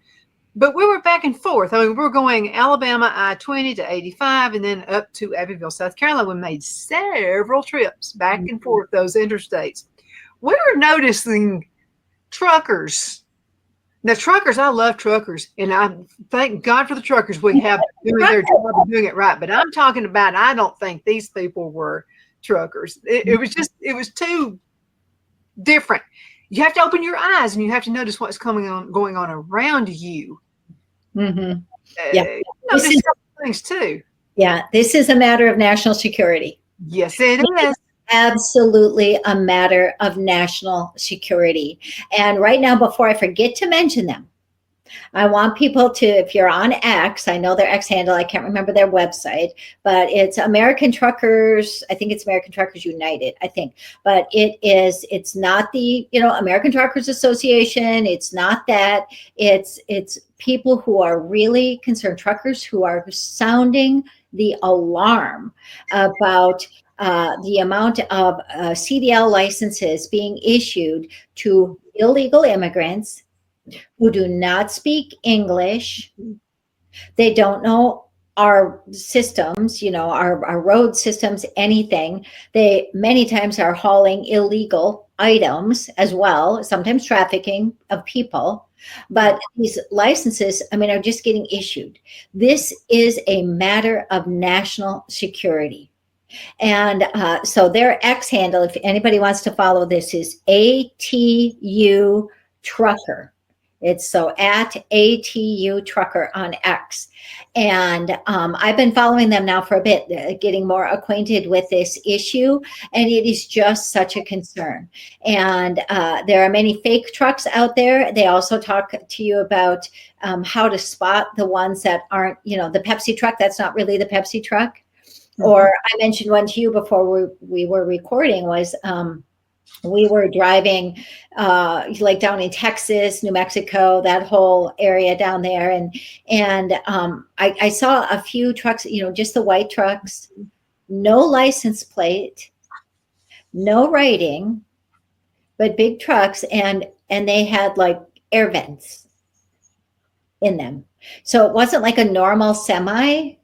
But we were back and forth. I mean, we were going Alabama I-20 to 85 and then up to Abbeville, South Carolina. We made several trips back and forth those interstates. We were noticing truckers The truckers, I love truckers, and I thank God for the truckers we have doing their job and doing it right. But I'm talking about, I don't think these people were truckers. It was too different. You have to open your eyes and you have to notice what's going on around you. Mm-hmm. Yeah. Notice things too. Yeah, this is a matter of national security. Yes, it is. Absolutely a matter of national security. And right now, before I forget to mention them, I want people to, if you're on X, I know their X handle, I can't remember their website, but it's American Truckers. I think it's American Truckers United, I think. But it's not the, American Truckers Association. It's not that. It's people who are really concerned, truckers who are sounding the alarm about the amount of CDL licenses being issued to illegal immigrants who do not speak English. They don't know our systems, our road systems, anything. They many times are hauling illegal items as well, sometimes trafficking of people. But these licenses, are just getting issued. This is a matter of national security. And so their X handle, if anybody wants to follow this, is ATU Trucker. It's so at ATU Trucker on X. And I've been following them now for a bit, getting more acquainted with this issue. And it is just such a concern. And there are many fake trucks out there. They also talk to you about how to spot the ones that aren't, the Pepsi truck. That's not really the Pepsi truck. Mm-hmm. Or I mentioned one to you before we were recording was, we were driving like down in Texas, New Mexico, that whole area down there. And I saw a few trucks, just the white trucks, no license plate, no writing, but big trucks. And they had like air vents in them. So it wasn't like a normal semi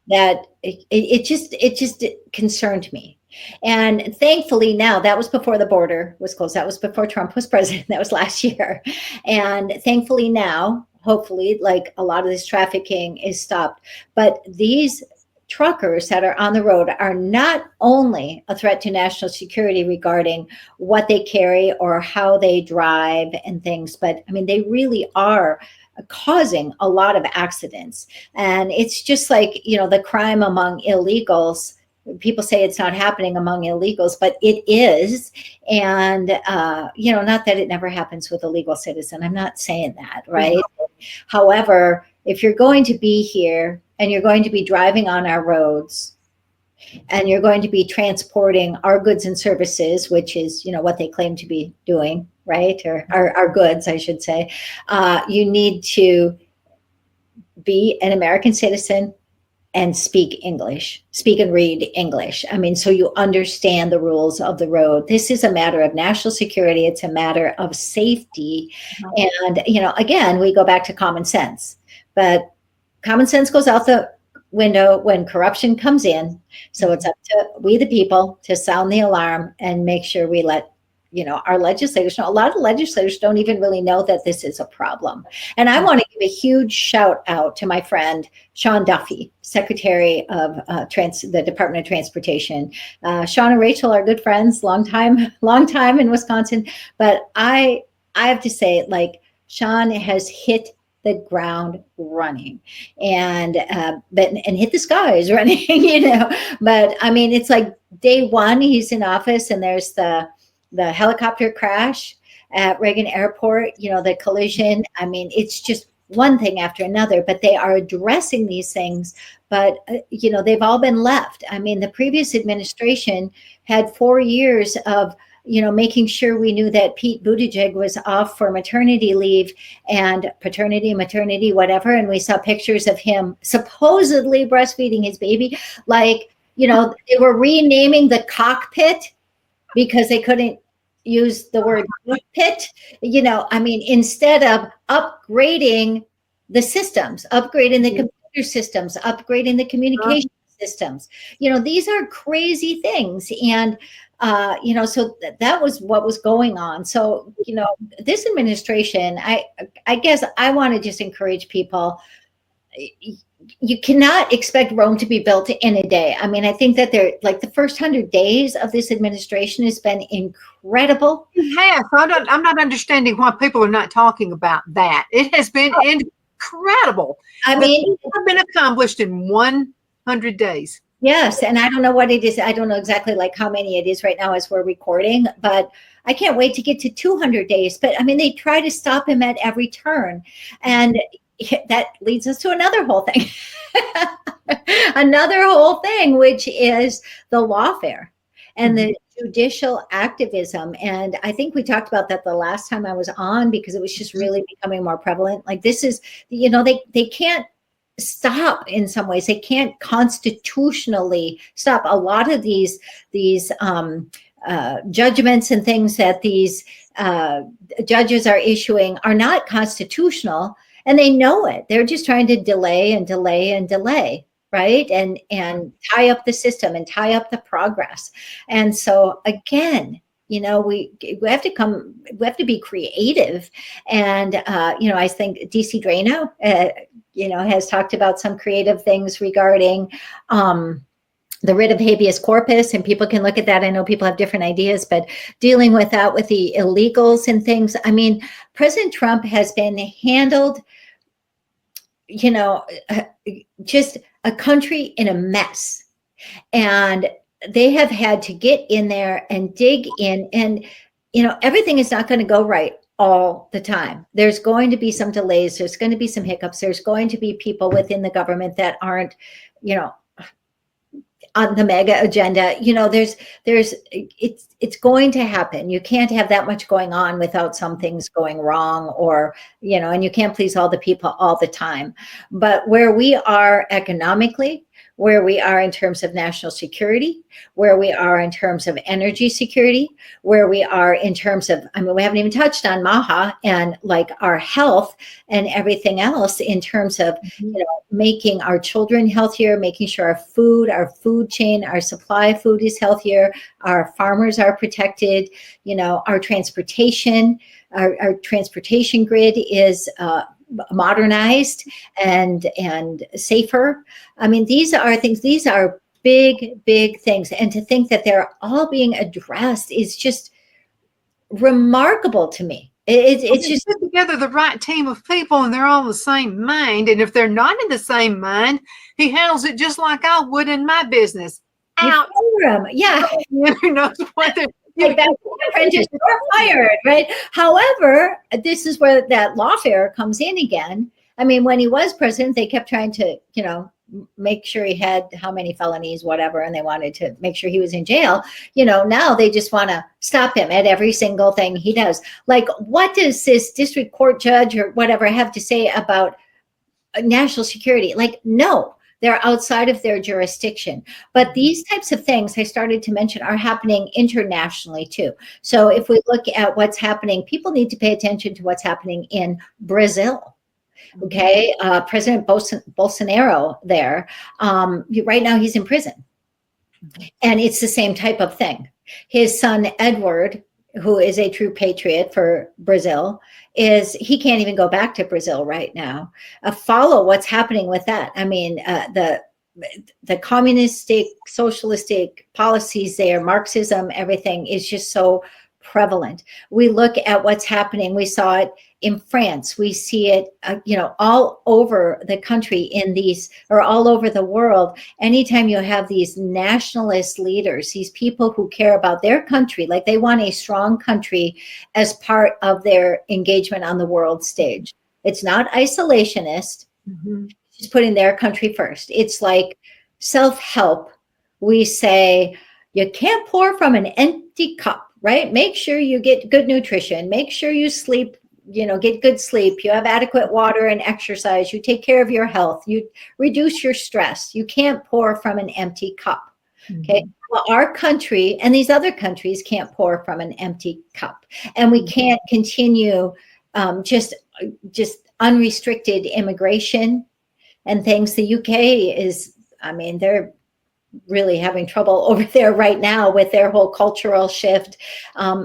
that it just concerned me. And thankfully now, that was before the border was closed. That was before Trump was president. That was last year. And thankfully now, hopefully, like a lot of this trafficking is stopped. But these truckers that are on the road are not only a threat to national security regarding what they carry or how they drive and things, but they really are causing a lot of accidents. And it's just like, the crime among illegals. People say it's not happening among illegals, but it is. And, not that it never happens with a legal citizen. I'm not saying that, right? Mm-hmm. However, if you're going to be here and you're going to be driving on our roads and you're going to be transporting our goods and services, which is, what they claim to be doing, right? Or our goods, I should say, you need to be an American citizen and speak English, speak and read English. So you understand the rules of the road. This is a matter of national security. It's a matter of safety. Mm-hmm. And, again, we go back to common sense, but common sense goes out the window when corruption comes in. So it's up to we, the people, to sound the alarm and make sure we let our legislators know. A lot of legislators don't even really know that this is a problem. And I want to give a huge shout out to my friend, Sean Duffy, Secretary of the Department of Transportation. Sean and Rachel are good friends, long time in Wisconsin. But I have to say, Sean has hit the ground running and hit the skies running, But it's like day one, he's in office and there's the helicopter crash at Reagan Airport, the collision. It's just one thing after another, but they are addressing these things. But, they've all been left. The previous administration had 4 years of, making sure we knew that Pete Buttigieg was off for maternity leave and paternity, maternity, whatever. And we saw pictures of him supposedly breastfeeding his baby. They were renaming the cockpit because they couldn't use the word pit, instead of upgrading the systems, upgrading the computer systems, upgrading the communication systems. These are crazy things. And So that was what was going on. So, this administration, I guess I want to just encourage people. You cannot expect Rome to be built in a day. I mean, I think that like the first 100 days of this administration has been incredible. Yes, I'm not understanding why people are not talking about that. It has been incredible. I mean, it's been accomplished in 100 days. Yes, and I don't know what it is. I don't know exactly like how many it is right now as we're recording, but I can't wait to get to 200 days. But I mean, they try to stop him at every turn, and that leads us to another whole thing. Another whole thing, which is the lawfare and the judicial activism. And I think we talked about that the last time I was on, because it was just really becoming more prevalent. Like, this is, they can't stop in some ways. They can't constitutionally stop a lot of these judgments and things that these judges are issuing are not constitutional, and they know it. They're just trying to delay and delay and delay, right? And tie up the system and tie up the progress. And so again, we have to be creative. And I think DC Drano has talked about some creative things regarding the writ of habeas corpus, and people can look at that. I know people have different ideas, but dealing with that, with the illegals and things. I mean, President Trump has been handled, just a country in a mess. And they have had to get in there and dig in, and, everything is not going to go right all the time. There's going to be some delays. There's going to be some hiccups. There's going to be people within the government that aren't, on the mega agenda. It's going to happen. You can't have that much going on without some things going wrong, or, and you can't please all the people all the time. But where we are economically, where we are in terms of national security, where we are in terms of energy security, where we are in terms of, we haven't even touched on Maha and like our health and everything else in terms of, making our children healthier, making sure our food chain, our supply of food is healthier, our farmers are protected, our transportation grid is modernized and safer. I mean, these are big things. And to think that they're all being addressed is just remarkable to me. It's just put together the right team of people, and they're all the same mind. And if they're not in the same mind, he handles it just like I would in my business. Out. Yeah. Who knows what they're apprentice or fired, right? However, this is where that lawfare comes in again. I mean, when he was president, they kept trying to, make sure he had how many felonies, whatever, and they wanted to make sure he was in jail. Now they just want to stop him at every single thing he does. Like, what does this district court judge or whatever have to say about national security? Like, no. They're outside of their jurisdiction. But these types of things I started to mention are happening internationally too. So if we look at what's happening, people need to pay attention to what's happening in Brazil. Okay, President Bolsonaro there, right now he's in prison. And it's the same type of thing. His son, Edward, who is a true patriot for Brazil, he can't even go back to Brazil right now. Follow what's happening with that. I mean, the communistic, socialistic policies there, Marxism, everything is just so prevalent. We look at what's happening. We saw it in France. We see it, all over the country or all over the world. Anytime you have these nationalist leaders, these people who care about their country, like they want a strong country as part of their engagement on the world stage. It's not isolationist. It's putting their country first. It's like self-help. We say, you can't pour from an empty cup, right? Make sure you get good nutrition. Make sure you sleep, get good sleep. You have adequate water and exercise. You take care of your health. You reduce your stress. You can't pour from an empty cup. Okay. Well, our country and these other countries can't pour from an empty cup. And we can't continue just unrestricted immigration and things. The UK is, they're really having trouble over there right now with their whole cultural shift.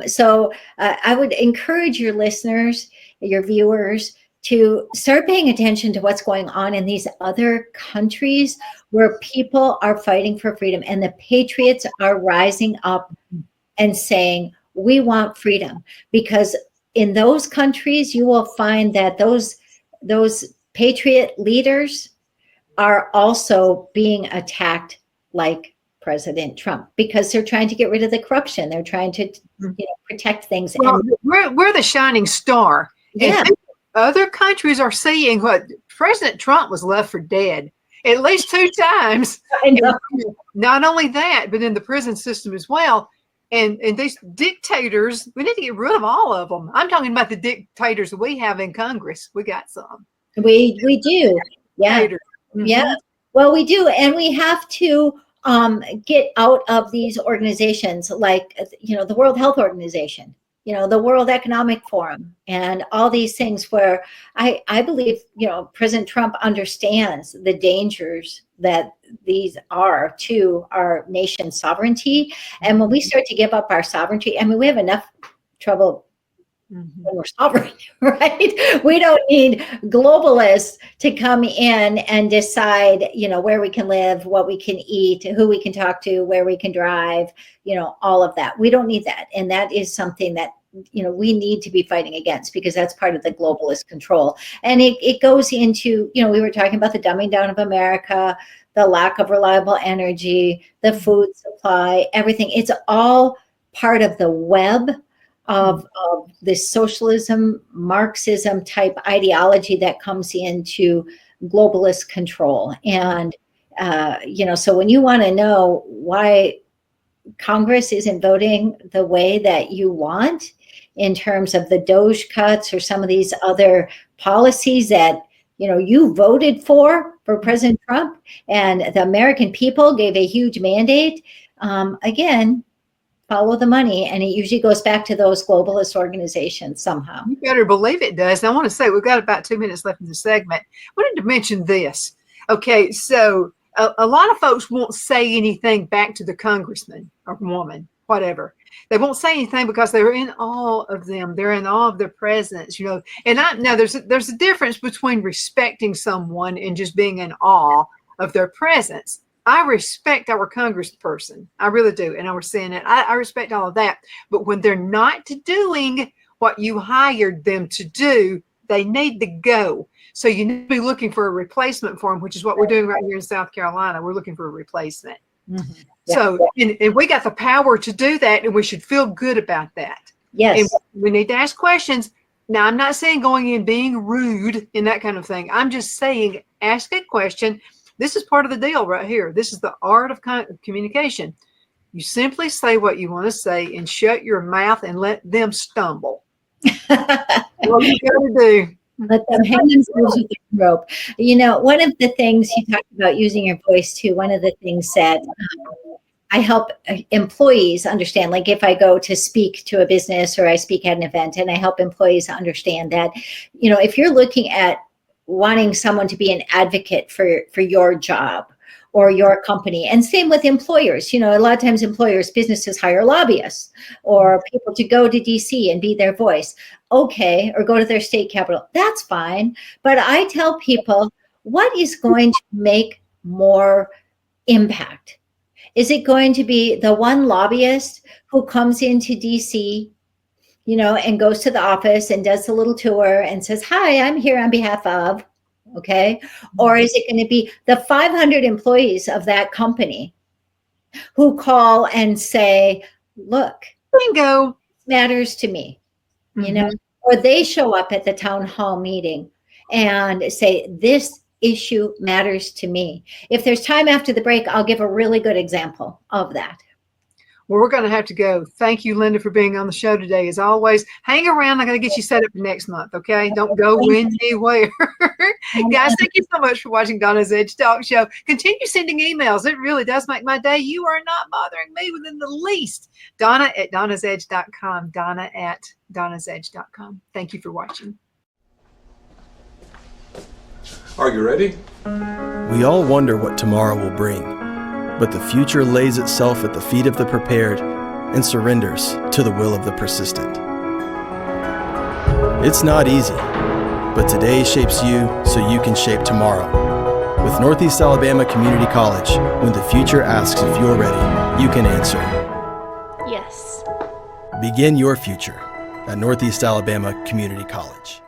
So I would encourage your listeners, your viewers, to start paying attention to what's going on in these other countries where people are fighting for freedom, and the patriots are rising up and saying, we want freedom. Because in those countries, you will find that those patriot leaders are also being attacked like President Trump, because they're trying to get rid of the corruption. They're trying to protect things. Well, and we're the shining star. Yeah. And other countries are seeing what President Trump was left for dead at least 2 times. I know. Not only that, but in the prison system as well. And these dictators, we need to get rid of all of them. I'm talking about the dictators that we have in Congress. We got some. We do. Yeah. Mm-hmm. Yeah. Well, we do. And we have to get out of these organizations like, the World Health Organization, the World Economic Forum, and all these things where I believe, President Trump understands the dangers that these are to our nation's sovereignty. And when we start to give up our sovereignty, I mean, we have enough trouble when we're sovereign, right? We don't need globalists to come in and decide, where we can live, what we can eat, who we can talk to, where we can drive, all of that. We don't need that. And that is something that, we need to be fighting against, because that's part of the globalist control. And it goes into, we were talking about the dumbing down of America, the lack of reliable energy, the food supply, everything. It's all part of the web of this socialism, Marxism type ideology that comes into globalist control. And, so when you want to know why Congress isn't voting the way that you want in terms of the DOGE cuts or some of these other policies that, you voted for President Trump, and the American people gave a huge mandate, again, follow the money. And it usually goes back to those globalist organizations somehow. You better believe it does. And I want to say, we've got about 2 minutes left in the segment. I wanted to mention this. Okay, so a lot of folks won't say anything back to the congressman or woman, whatever. They won't say anything because they're in awe of them. They're in awe of their presence, And now there's a difference between respecting someone and just being in awe of their presence. I respect our congressperson. I really do. And I was saying it. I respect all of that. But when they're not doing what you hired them to do, they need to go. So you need to be looking for a replacement for them, which is what we're doing right here in South Carolina. We're looking for a replacement. Mm-hmm. Yeah. So, and we got the power to do that, and we should feel good about that. Yes. And we need to ask questions. Now, I'm not saying going in being rude and that kind of thing. I'm just saying ask a question. This is part of the deal right here. This is the art of communication. You simply say what you want to say and shut your mouth and let them stumble. What you got to do. Let them hang themselves with the rope. One of the things you talked about using your voice too, one of the things that I help employees understand, like if I go to speak to a business or I speak at an event, and I help employees understand that, if you're looking at wanting someone to be an advocate for your job or your company, and same with employers, a lot of times businesses hire lobbyists or people to go to DC and be their voice. Okay, or go to their state capital. That's fine. But I tell people, what is going to make more impact? Is it going to be the one lobbyist who comes into DC, and goes to the office and does a little tour and says, hi, I'm here on behalf of, okay? Or is it going to be the 500 employees of that company who call and say, look, bingo, matters to me, or they show up at the town hall meeting and say, this issue matters to me. If there's time after the break, I'll give a really good example of that. Well, we're going to have to go. Thank you, Linda, for being on the show today. As always, hang around. I'm going to get you set up for next month, okay? Don't go anywhere. Guys, thank you so much for watching Donna's Edge Talk Show. Continue sending emails. It really does make my day. You are not bothering me within the least. Donna at donnasedge.com. Donna at donnasedge.com. Thank you for watching. Are you ready? We all wonder what tomorrow will bring. but the future lays itself at the feet of the prepared and surrenders to the will of the persistent. It's not easy, but today shapes you so you can shape tomorrow. With Northeast Alabama Community College, when the future asks if you're ready, you can answer Yes. Begin your future at Northeast Alabama Community College.